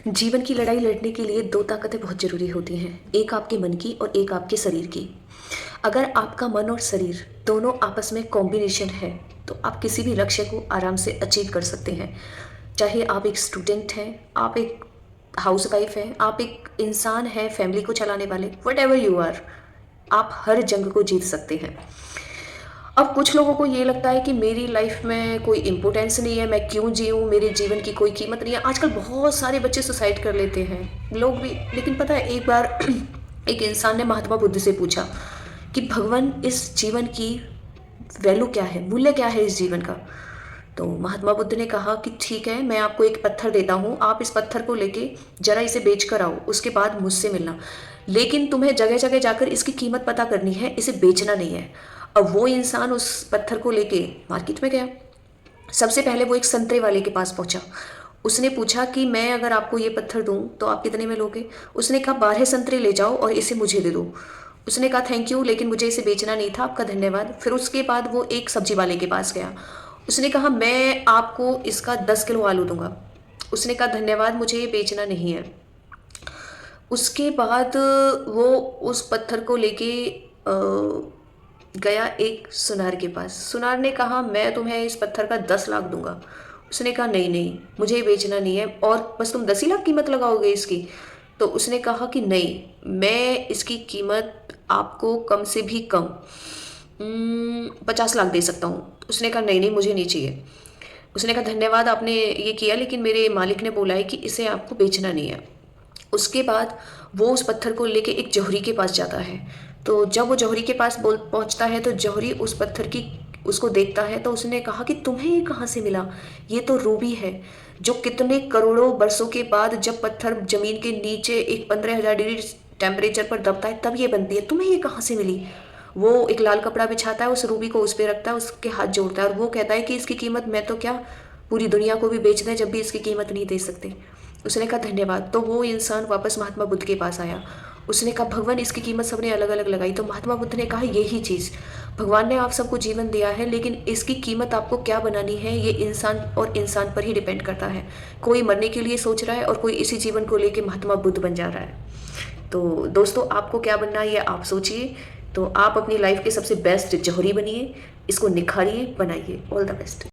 जीवन की लड़ाई लड़ने के लिए दो ताकतें बहुत ज़रूरी होती हैं, एक आपके मन की और एक आपके शरीर की। अगर आपका मन और शरीर दोनों आपस में कॉम्बिनेशन है तो आप किसी भी लक्ष्य को आराम से अचीव कर सकते हैं। चाहे आप एक स्टूडेंट हैं, आप एक हाउसवाइफ हैं, आप एक इंसान हैं फैमिली को चलाने वाले, वट एवर यू आर, आप हर जंग को जीत सकते हैं। अब कुछ लोगों को ये लगता है कि मेरी लाइफ में कोई इम्पोर्टेंस नहीं है, मैं क्यों जीऊँ, मेरे जीवन की कोई कीमत नहीं है। आजकल बहुत सारे बच्चे सुसाइड कर लेते हैं, लोग भी। लेकिन पता है, एक बार एक इंसान ने महात्मा बुद्ध से पूछा कि भगवान, इस जीवन की वैल्यू क्या है, मूल्य क्या है इस जीवन का। तो महात्मा बुद्ध ने कहा कि ठीक है, मैं आपको एक पत्थर देता हूँ, आप इस पत्थर को लेके जरा इसे बेच कर आओ, उसके बाद मुझसे मिलना। लेकिन तुम्हें जगह जगह जाकर इसकी कीमत पता करनी है, इसे बेचना नहीं है। अब वो इंसान उस पत्थर को लेके मार्केट में गया। सबसे पहले वो एक संतरे वाले के पास पहुंचा। उसने पूछा कि मैं अगर आपको ये पत्थर दूं तो आप कितने में लोगे। उसने कहा 12 संतरे ले जाओ और इसे मुझे दे दो। उसने कहा थैंक यू, लेकिन मुझे इसे बेचना नहीं था, आपका धन्यवाद। फिर उसके बाद वो एक सब्जी वाले के पास गया। उसने कहा मैं आपको इसका 10 किलो आलू दूंगा। उसने कहा धन्यवाद, मुझे ये बेचना नहीं है। उसके बाद वो उस पत्थर को लेके गया एक सुनार के पास। सुनार ने कहा मैं तुम्हें इस पत्थर का 10 लाख दूंगा। उसने कहा नहीं नहीं, मुझे ये बेचना नहीं है, और बस तुम 10 ही लाख कीमत लगाओगे इसकी। तो उसने कहा कि नहीं, मैं इसकी कीमत आपको कम से भी कम 50 लाख दे सकता हूँ। उसने कहा नहीं नहीं, मुझे नहीं चाहिए। उसने कहा धन्यवाद, आपने ये किया, लेकिन मेरे मालिक ने बोला है कि इसे आपको बेचना नहीं है। उसके बाद वो उस पत्थर को लेके एक जौहरी के पास जाता है। तो जब वो जौहरी के पास बोल पहुंचता है तो जौहरी उस पत्थर की उसको देखता है। तो उसने कहा कि तुम्हें ये कहाँ से मिला, ये तो रूबी है, जो कितने करोड़ों बरसों के बाद जब पत्थर जमीन के नीचे एक 15,000 डिग्री टेम्परेचर पर दबता है तब ये बनती है, तुम्हें ये कहाँ से मिली। वो एक लाल कपड़ा बिछाता है, उस रूबी को उस पर रखता है, उसके हाथ जोड़ता है और वो कहता है कि इसकी कीमत मैं तो क्या, पूरी दुनिया को भी बेच दें, जब भी इसकी कीमत नहीं दे सकते। उसने कहा धन्यवाद। तो वो इंसान वापस महात्मा बुद्ध के पास आया। उसने कहा भगवान, इसकी कीमत सबने अलग अलग लगाई। तो महात्मा बुद्ध ने कहा यही चीज़, भगवान ने आप सबको जीवन दिया है, लेकिन इसकी कीमत आपको क्या बनानी है ये इंसान और इंसान पर ही डिपेंड करता है। कोई मरने के लिए सोच रहा है और कोई इसी जीवन को लेकर महात्मा बुद्ध बन जा रहा है। तो दोस्तों, आपको क्या बनना है ये आप सोचिए। तो आप अपनी लाइफ के सबसे बेस्ट जौहरी बनिए, इसको निखारिए, बनाइए। All the best.